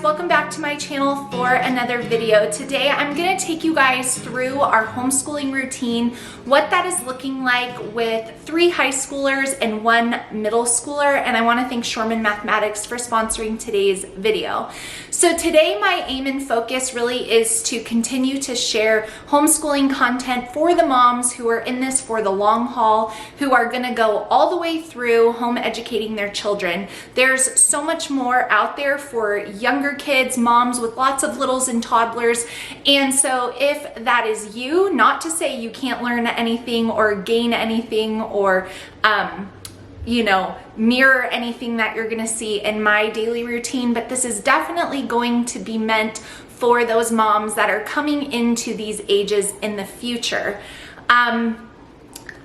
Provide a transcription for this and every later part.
welcome back to my channel for another video. Today I'm going to take you guys through our homeschooling routine, what that is looking like with 3 high schoolers and 1 middle schooler, and I want to thank Shormann Mathematics for sponsoring today's video. So today my aim and focus really is to continue to share homeschooling content for the moms who are in this for the long haul, who are going to go all the way through home educating their children. There's so much more out there for younger kids, moms with lots of littles and toddlers, and so if that is you, not to say you can't learn anything or gain anything or mirror anything that you're gonna see in my daily routine, but this is definitely going to be meant for those moms that are coming into these ages in the future.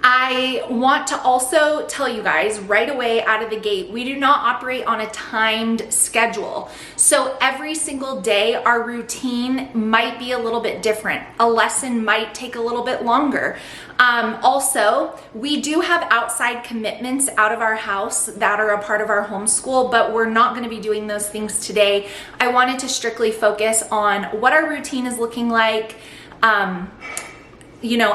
I want to also tell you guys right away out of the gate, we do not operate on a timed schedule. So every single day, our routine might be a little bit different. A lesson might take a little bit longer. Also, we do have outside commitments out of our house that are a part of our homeschool, but we're not going to be doing those things today. I wanted to strictly focus on what our routine is looking like,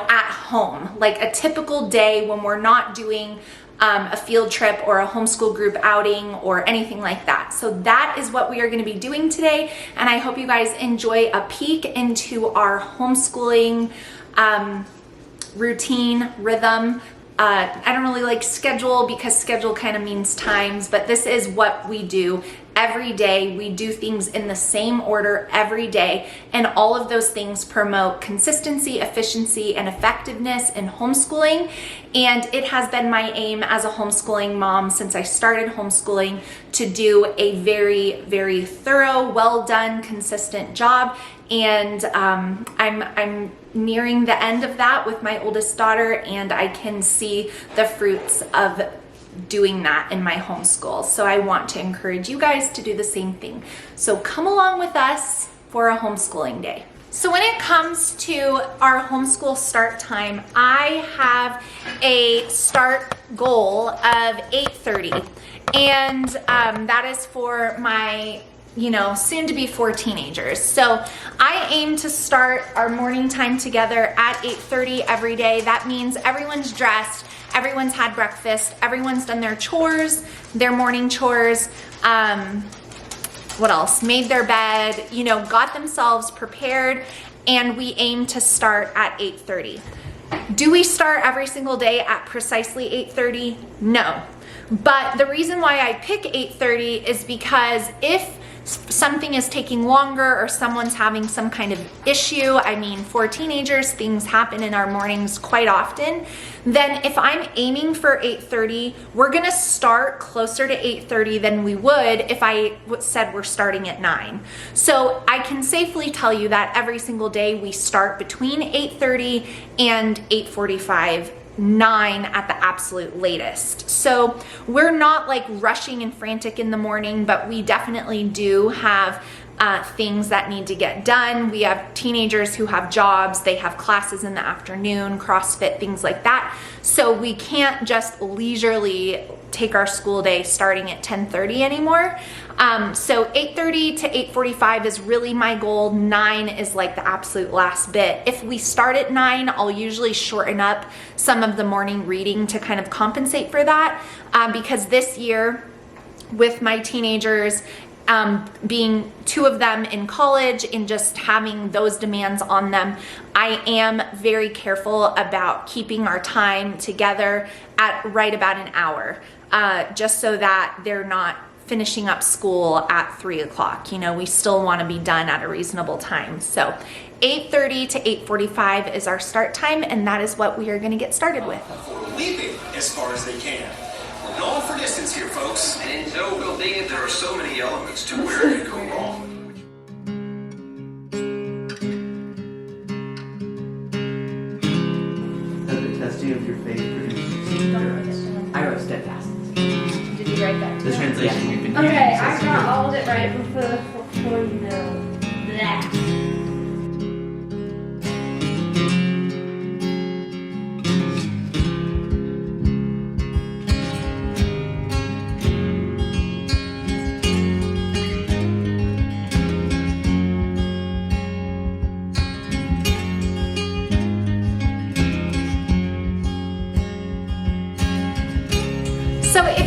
at home, like a typical day when we're not doing a field trip or a homeschool group outing or anything like that. So that is what we are going to be doing today, and I hope you guys enjoy a peek into our homeschooling routine, rhythm. I don't really like schedule because schedule kind of means times, but this is what we do every day. We do things in the same order every day, and all of those things promote consistency, efficiency, and effectiveness in homeschooling. And it has been my aim as a homeschooling mom since I started homeschooling to do a very, very thorough, well done, consistent job. And I'm nearing the end of that with my oldest daughter, and I can see the fruits of doing that in my homeschool. So I want to encourage you guys to do the same thing. So come along with us for a homeschooling day. So when it comes to our homeschool start time, I have a start goal of 8:30, and that is for my soon to be 4 teenagers. So I aim to start our morning time together at 8:30 every day. That means everyone's dressed, everyone's had breakfast, everyone's done their chores, their morning chores, what else? Made their bed, got themselves prepared, and we aim to start at 8:30. Do we start every single day at precisely 8:30? No. But the reason why I pick 8:30 is because if something is taking longer or someone's having some kind of issue, for teenagers, things happen in our mornings quite often, then if I'm aiming for 8:30, we're gonna start closer to 8:30 than we would if I said we're starting at 9. So I can safely tell you that every single day we start between 8:30 and 8:45, 9 at the absolute latest. So we're not like rushing and frantic in the morning, but we definitely do have things that need to get done. We have teenagers who have jobs, they have classes in the afternoon, CrossFit, things like that. So we can't just leisurely take our school day starting at 10:30 anymore. So 8:30 to 8:45 is really my goal. 9 is like the absolute last bit. If we start at 9, I'll usually shorten up some of the morning reading to kind of compensate for that, because this year with my teenagers, being 2 of them in college and just having those demands on them, I am very careful about keeping our time together at right about an hour, just so that they're not finishing up school at 3 o'clock. We still want to be done at a reasonable time. So 8:30 to 8:45 is our start time, and that is what we are going to get started with. Leaping as far as they can. We're going for distance here, folks. And in no building, there are so many elements to where it could go wrong. The testing of your faith produces. I wrote steadfast. Did you write that? The translation we've been using. Okay, I got all of it right before you know that.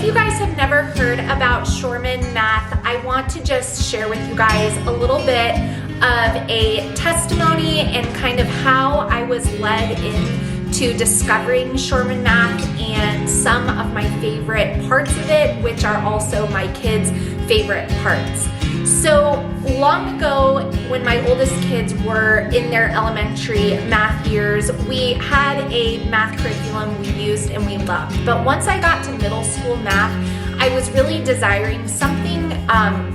if you guys have never heard about Shormann math, I want to just share with you guys a little bit of a testimony and kind of how I was led into discovering Shormann math and some of my favorite parts of it, which are also my kids' favorite parts. So long ago, when my oldest kids were in their elementary math years, we had a math curriculum we used and we loved. But once I got to middle school math, I was really desiring something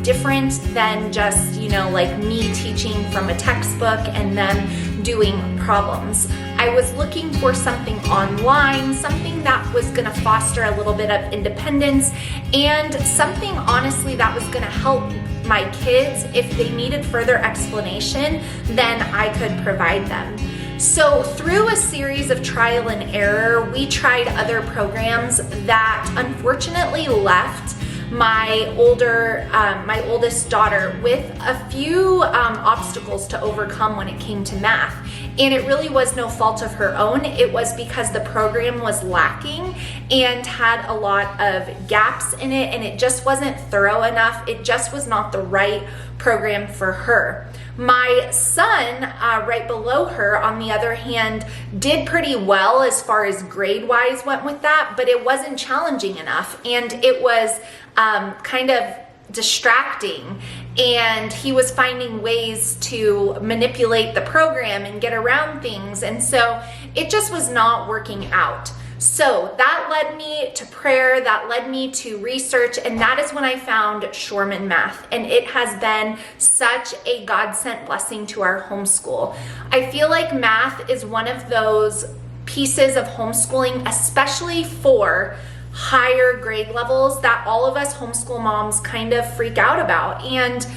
different than just, like me teaching from a textbook and then doing problems. I was looking for something online, something that was gonna foster a little bit of independence, and something honestly that was gonna help my kids. If they needed further explanation, then I could provide them. So through a series of trial and error, we tried other programs that unfortunately left my oldest daughter with a few obstacles to overcome when it came to math. And it really was no fault of her own. It was because the program was lacking and had a lot of gaps in it, and it just wasn't thorough enough. It just was not the right program for her. My son, right below her, on the other hand, did pretty well as far as grade-wise went with that, but it wasn't challenging enough, and it was kind of distracting, and he was finding ways to manipulate the program and get around things, and so it just was not working out. So that led me to prayer, that led me to research, and that is when I found Shormann math, and it has been such a God-sent blessing to our homeschool. I feel like math is one of those pieces of homeschooling, especially for higher grade levels, that all of us homeschool moms kind of freak out about. And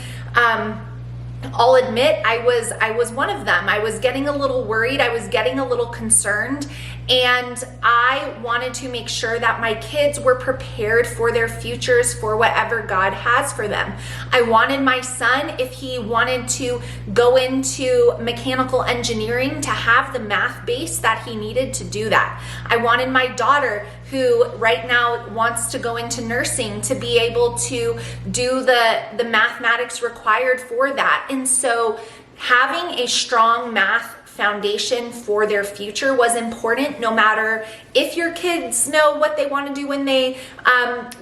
I'll admit I was one of them. I was getting a little worried, I was getting a little concerned, and I wanted to make sure that my kids were prepared for their futures, for whatever God has for them. I wanted my son, if he wanted to go into mechanical engineering, to have the math base that he needed to do that. I wanted my daughter, who right now wants to go into nursing, to be able to do the mathematics required for that. And so having a strong math foundation for their future was important, no matter if your kids know what they want to do when they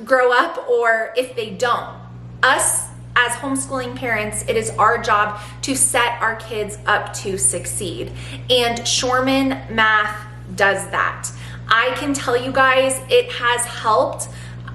grow up or if they don't. Us as homeschooling parents, it is our job to set our kids up to succeed. And Shormann math does that. I can tell you guys, it has helped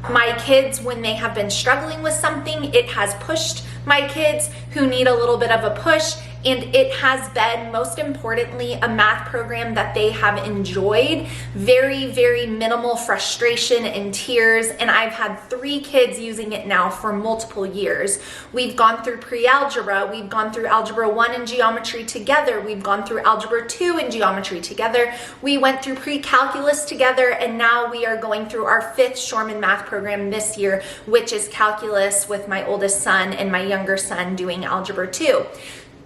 my kids when they have been struggling with something. It has pushed my kids who need a little bit of a push, and it has been, most importantly, a math program that they have enjoyed. Very, very minimal frustration and tears, and I've had 3 kids using it now for multiple years. We've gone through pre-algebra, we've gone through algebra 1 and geometry together, we've gone through algebra 2 and geometry together, we went through pre-calculus together, and now we are going through our 5th Shormann math program this year, which is calculus, with my oldest son and my younger son doing algebra 2.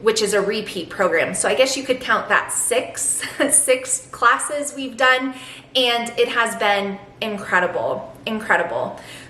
Which is a repeat program. So I guess you could count that 6 classes we've done, and it has been incredible.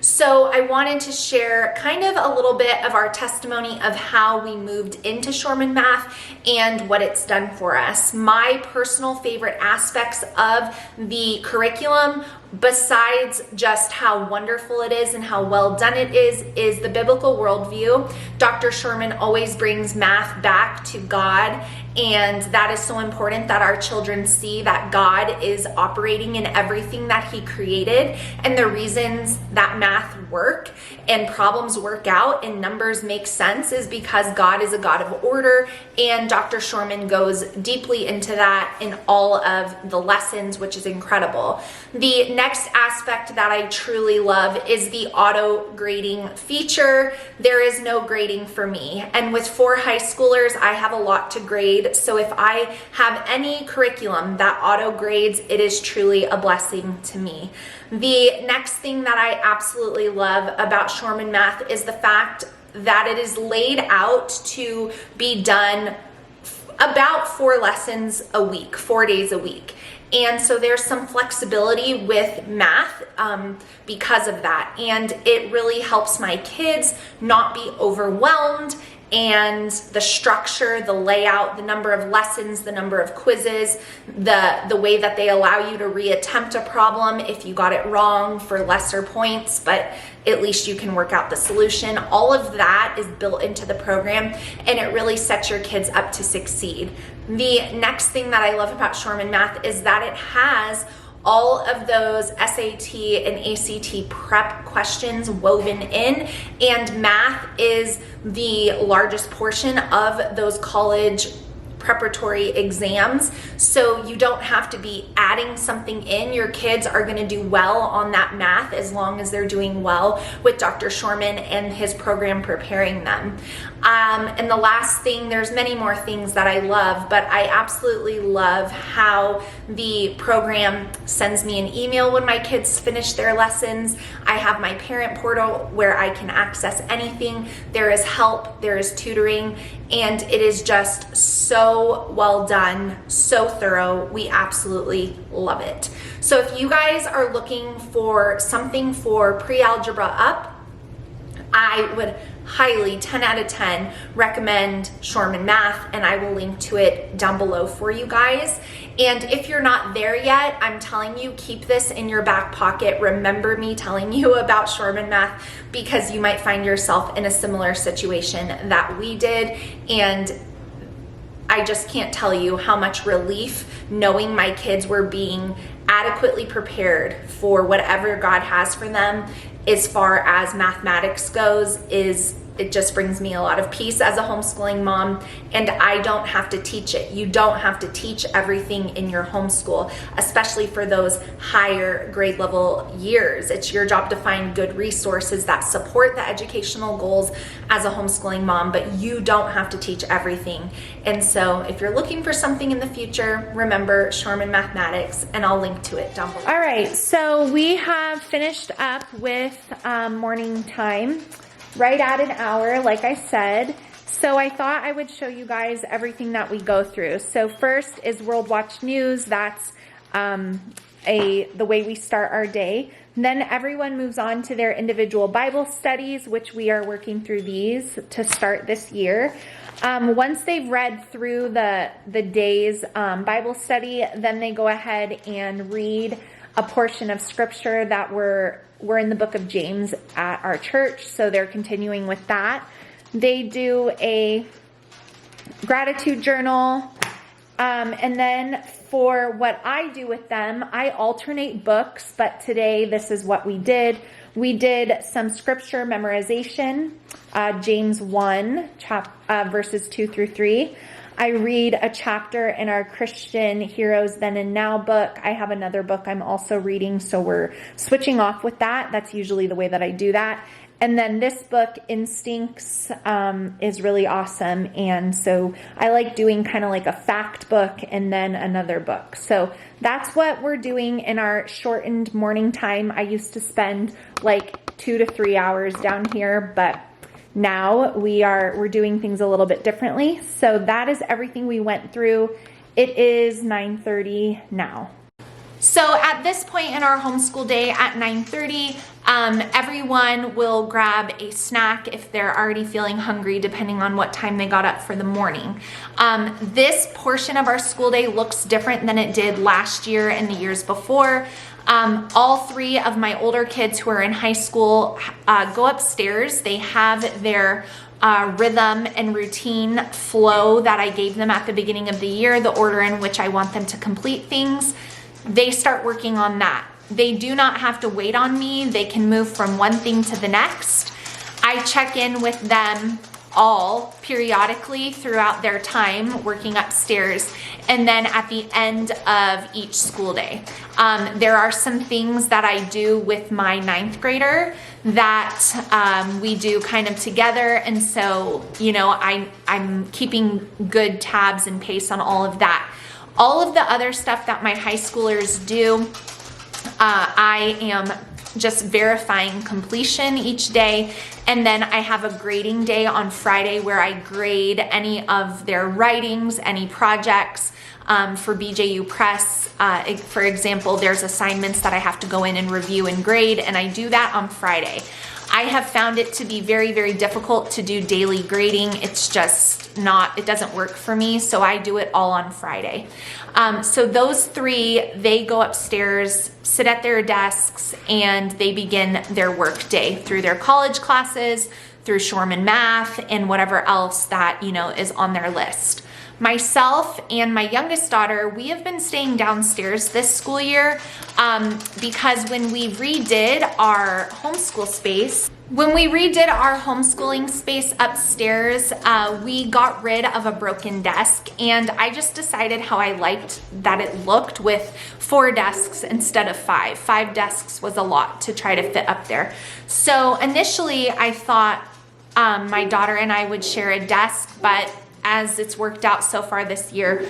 So I wanted to share kind of a little bit of our testimony of how we moved into Shormann math and what it's done for us. My personal favorite aspects of the curriculum, besides just how wonderful it is and how well done it is the biblical worldview. Dr. Shormann always brings math back to God, and that is so important that our children see that God is operating in everything that He created, and the reasons that math work and problems work out and numbers make sense is because God is a God of order, and Dr. Shormann goes deeply into that in all of the lessons, which is incredible. The next aspect that I truly love is the auto grading feature. There is no grading for me, and with 4 high schoolers, I have a lot to grade, so if I have any curriculum that auto grades, it is truly a blessing to me. The next thing that I absolutely love about Shormann math is the fact that it is laid out to be done about 4 lessons a week, 4 days a week. And so there's some flexibility with math because of that. And it really helps my kids not be overwhelmed, and the structure, the layout, the number of lessons, the number of quizzes, the way that they allow you to reattempt a problem if you got it wrong for lesser points, but at least you can work out the solution. All of that is built into the program, and it really sets your kids up to succeed. The next thing that I love about Shormann Math is that it has all of those SAT and ACT prep questions woven in, and math is the largest portion of those college preparatory exams, so you don't have to be adding something in. Your kids are going to do well on that math as long as they're doing well with Dr. Shormann and his program preparing them. And the last thing, there's many more things that I love, but I absolutely love how the program sends me an email when my kids finish their lessons. I have my parent portal where I can access anything. There is help, there is tutoring, and it is just so well done, so thorough. We absolutely love it. So if you guys are looking for something for pre-algebra up, I would highly, 10 out of 10, recommend Shormann Math, and I will link to it down below for you guys. And if you're not there yet, I'm telling you, keep this in your back pocket. Remember me telling you about Shormann Math, because you might find yourself in a similar situation that we did. And I just can't tell you how much relief knowing my kids were being adequately prepared for whatever God has for them as far as mathematics goes. It just brings me a lot of peace as a homeschooling mom, and I don't have to teach it. You don't have to teach everything in your homeschool, especially for those higher grade level years. It's your job to find good resources that support the educational goals as a homeschooling mom, but you don't have to teach everything. And so if you're looking for something in the future, remember Shormann Mathematics, and I'll link to it down below. All right, so we have finished up with morning time. Right at an hour, like I said. So I thought I would show you guys everything that we go through. So first is World Watch News. That's the way we start our day. Then everyone moves on to their individual Bible studies, which we are working through these to start this year. Once they've read through the day's Bible study, then they go ahead and read a portion of scripture that we're in the book of James at our church, so they're continuing with that. They do a gratitude journal, and then for what I do with them, I alternate books, but today this is what we did. We did some scripture memorization, James 1, verses 2 through 3. I read a chapter in our Christian Heroes Then and Now book. I have another book I'm also reading, so we're switching off with that. That's usually the way that I do that. And then this book, Instincts, is really awesome. And so I like doing kind of like a fact book and then another book. So that's what we're doing in our shortened morning time. I used to spend like 2 to 3 hours down here, but now we're doing things a little bit differently. So that is everything we went through. It is 9:30 now. So at this point in our homeschool day at 9:30, everyone will grab a snack if they're already feeling hungry, depending on what time they got up for the morning. This portion of our school day looks different than it did last year and the years before. All three of my older kids who are in high school go upstairs. They have their rhythm and routine flow that I gave them at the beginning of the year, the order in which I want them to complete things. They start working on that. They do not have to wait on me. They can move from one thing to the next. I check in with them all periodically throughout their time working upstairs, and then at the end of each school day. There are some things that I do with my 9th grader that we do kind of together, and so I'm keeping good tabs and pace on all of that. All of the other stuff that my high schoolers do, I am just verifying completion each day. And then I have a grading day on Friday where I grade any of their writings, any projects. For BJU Press, for example, there's assignments that I have to go in and review and grade, and I do that on Friday. I have found it to be very, very difficult to do daily grading. It's just not, it doesn't work for me, so I do it all on Friday. So those three, they go upstairs, sit at their desks, and they begin their work day through their college classes, through Shormann math, and whatever else that, you know, is on their list. Myself and my youngest daughter, we have been staying downstairs this school year because when we redid our homeschool space, homeschooling space upstairs, we got rid of a broken desk, and I just decided how I liked that it looked with 4 desks instead of 5. 5 desks was a lot to try to fit up there. So initially I thought my daughter and I would share a desk, but as it's worked out so far this year,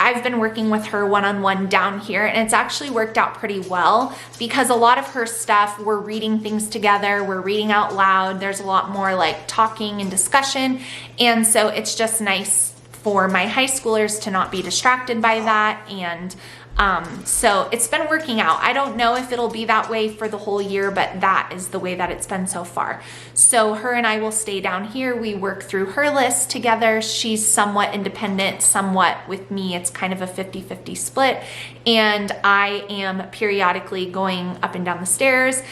I've been working with her one-on-one down here, and it's actually worked out pretty well because a lot of her stuff, we're reading things together, we're reading out loud, there's a lot more like talking and discussion, and so it's just nice for my high schoolers to not be distracted by that, and so it's been working out. I don't know if it'll be that way for the whole year, but that is the way that it's been so far. So her and I will stay down here. We work through her list together. She's somewhat independent, somewhat with me. It's kind of a 50-50 split. And I am periodically going up and down the stairs,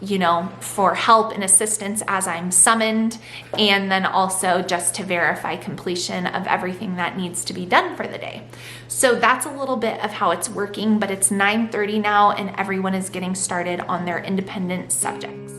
you know, for help and assistance as I'm summoned, and then also just to verify completion of everything that needs to be done for the day. So that's a little bit of how it's working, but it's 9:30 now and everyone is getting started on their independent subjects.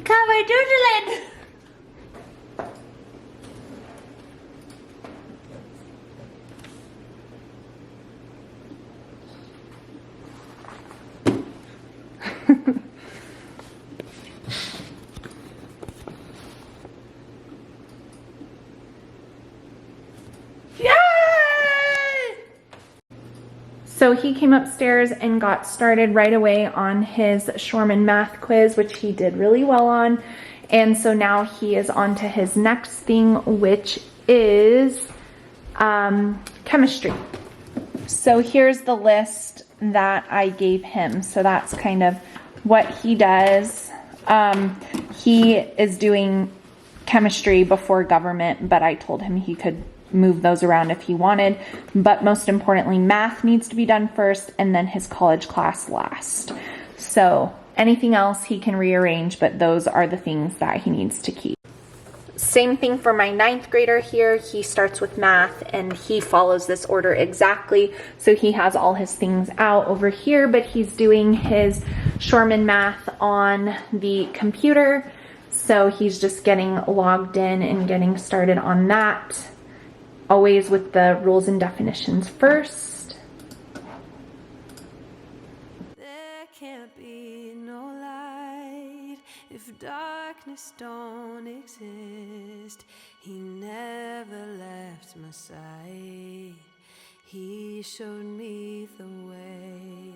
Cover doodling. So he came upstairs and got started right away on his Shormann math quiz, which he did really well on. And so now he is on to his next thing, which is chemistry. So here's the list that I gave him. So that's kind of what he does. He is doing chemistry before government, but I told him he could move those around if he wanted. But most importantly, math needs to be done first and then his college class last. So anything else he can rearrange, but those are the things that he needs to keep. Same thing for my 9th grader here. He starts with math and he follows this order exactly. So he has all his things out over here, but he's doing his Shormann math on the computer. So he's just getting logged in and getting started on that. Always with the rules and definitions first. There can't be no light if darkness don't exist. He never left my side. He showed me the way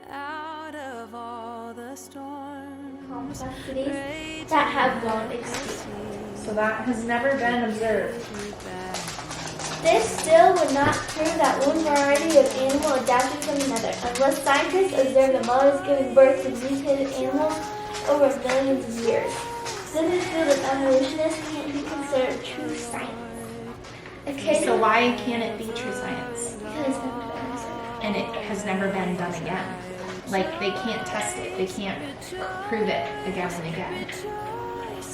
out of all the storms. Complexities that have gone extinct. So that has never been observed. This still would not prove that one variety of animal adapted from another, unless scientists observe the mothers giving birth to mutated animals over millions of years. This is field of evolutionists can't be considered true science. So why can't it be true science? Because it's never been observed. And it has never been done again. Like, they can't test it. They can't prove it again and again.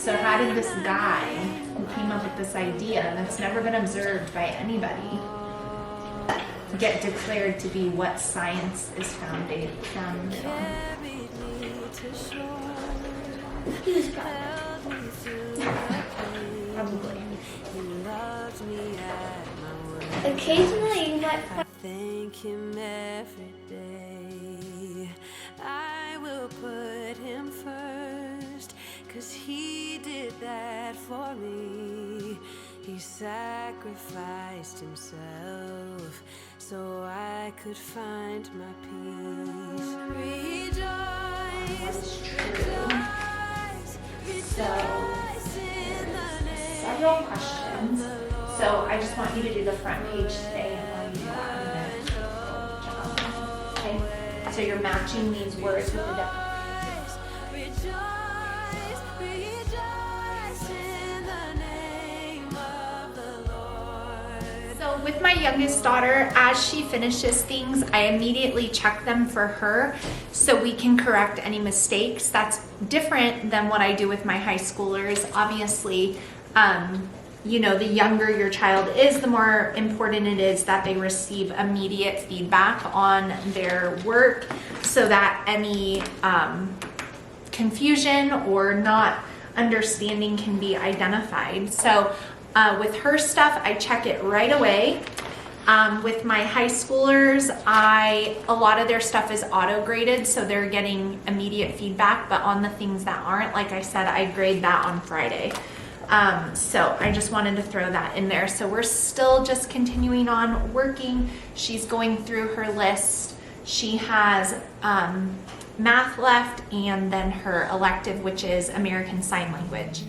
So how did this guy who came up with this idea that's never been observed by anybody get declared to be what science is founded on? He was proud. Probably. Occasionally you might I thank him every day. I will put him first, 'cause he did that for me. He sacrificed himself so I could find my peace. Rejoice, rejoice, rejoice in the name. Several questions. So I just want you to do the front page today, and while you do that, I'm gonna okay? So you're matching these words with the definition. Rejoice, rejoice in the name of the Lord. So with my youngest daughter, as she finishes things, I immediately check them for her so we can correct any mistakes. That's different than what I do with my high schoolers. Obviously, you know, the younger your child is, the more important it is that they receive immediate feedback on their work so that any confusion or not understanding can be identified. So with her stuff, I check it right away. With my high schoolers, a lot of their stuff is auto-graded, so they're getting immediate feedback, but on the things that aren't, like I said, I grade that on Friday. So I just wanted to throw that in there. So we're still just continuing on working. She's going through her list. She has math left, and then her elective, which is American Sign Language.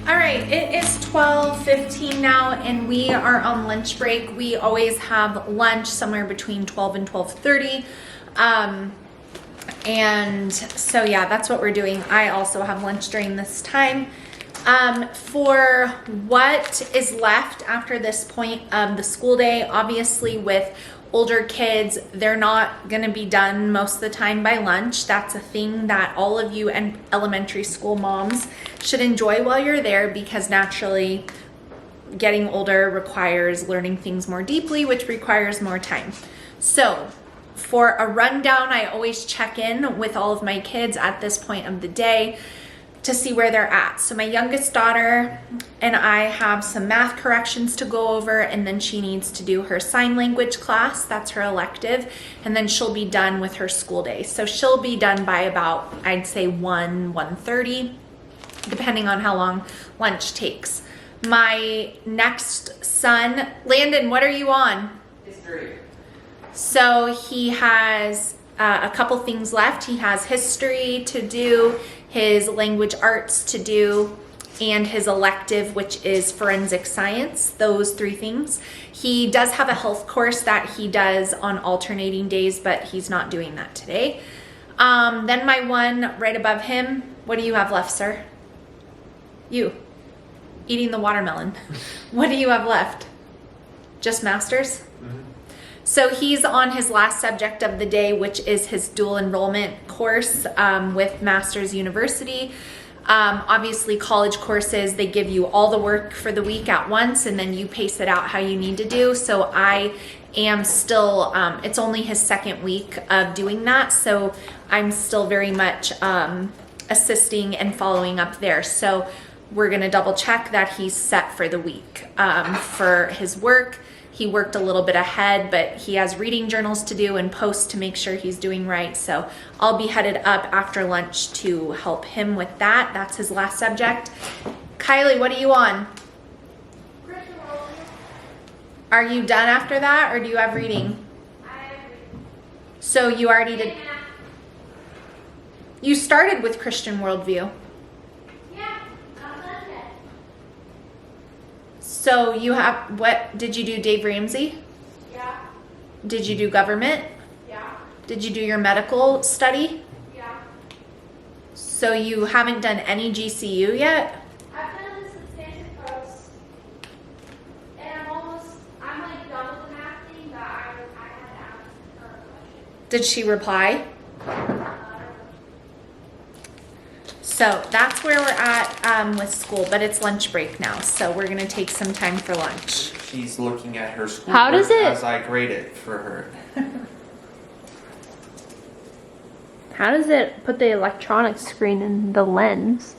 All right, it is 12:15 now, and we are on lunch break. We always have lunch somewhere between 12 and 12:30. And so yeah, that's what we're doing. I also have lunch during this time. For what is left after this point of the school day, obviously with older kids, they're not gonna be done most of the time by lunch. That's a thing that all of you and elementary school moms should enjoy while you're there, because naturally getting older requires learning things more deeply, which requires more time. So for a rundown, I always check in with all of my kids at this point of the day to see where they're at. So my youngest daughter and I have some math corrections to go over, and then she needs to do her sign language class. That's her elective, and then she'll be done with her school day. So she'll be done by about, I'd say 1:30, depending on how long lunch takes. My next son, Landon, what are you on? History. So he has a couple things left. He has history to do, his language arts to do, and his elective, which is forensic science, those three things. He does have a health course that he does on alternating days, but he's not doing that today. Then my one right above him, what do you have left, sir? You, eating the watermelon. What do you have left? Just masters? So he's on his last subject of the day, which is his dual enrollment course with Masters University. Obviously college courses, they give you all the work for the week at once, and then you pace it out how you need to do. So I am still, it's only his second week of doing that. So I'm still very much assisting and following up there. So we're gonna double check that he's set for the week. For his work, he worked a little bit ahead, but he has reading journals to do and posts to make sure he's doing right. So I'll be headed up after lunch to help him with that. That's his last subject. Kylie, what are you on? Are you done after that, or do you have reading? So you already did. You started with Christian worldview. Yeah, not done yet. So you have, what did you do, Dave Ramsey? Yeah, Did you do government? yeah, Did you do your medical study? yeah. So you haven't done any GCU yet? I've done the substantive pros, and I'm like done with the math thing, but I had to ask her a question. Did she reply? So that's where we're at with school, but it's lunch break now, so we're gonna take some time for lunch. She's looking at her schoolwork How does it- as I grade it for her. How does it put the electronic screen in the lens?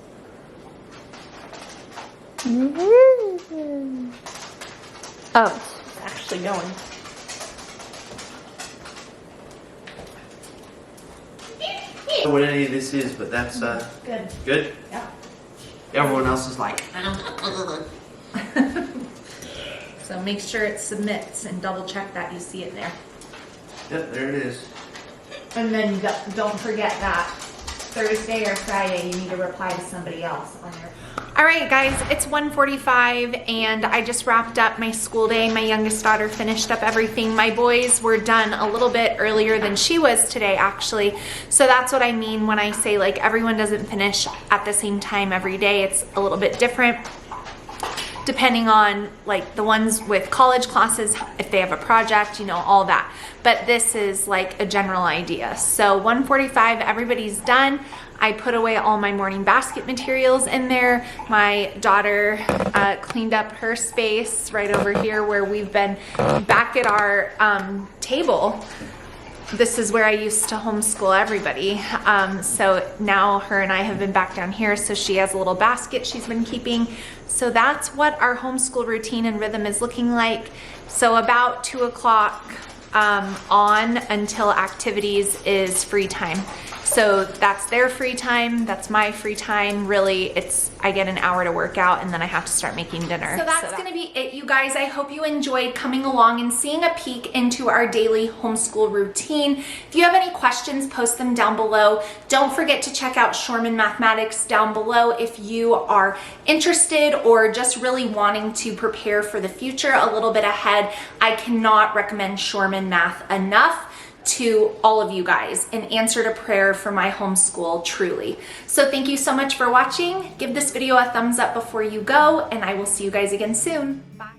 Oh, it's actually going. I don't know what any of this is, but that's Good. good. Yeah. Everyone else is like, So make sure it submits and double check that you see it there. yep, there it is. And then don't forget that Thursday or Friday you need to reply to somebody else on your. All right, guys, it's 1:45 and I just wrapped up my school day. My youngest daughter finished up everything. My boys were done a little bit earlier than she was today, actually. So that's what I mean when I say like everyone doesn't finish at the same time every day. It's a little bit different depending on like the ones with college classes, if they have a project, you know, all that. But this is like a general idea. So 1:45, everybody's done. I put away all my morning basket materials in there. My daughter cleaned up her space right over here where we've been back at our table. This is where I used to homeschool everybody. So now her and I have been back down here, so she has a little basket she's been keeping. So that's what our homeschool routine and rhythm is looking like. So about 2 o'clock on until activities is free time. So that's their free time, that's my free time. Really, I get an hour to work out and then I have to start making dinner. So that's gonna be it, you guys. I hope you enjoyed coming along and seeing a peek into our daily homeschool routine. If you have any questions, post them down below. Don't forget to check out Shormann Mathematics down below if you are interested or just really wanting to prepare for the future a little bit ahead. I cannot recommend Shormann Math enough to all of you guys, in answer to prayer for my homeschool, truly. So thank you so much for watching. Give this video a thumbs up before you go, and I will see you guys again soon. Bye.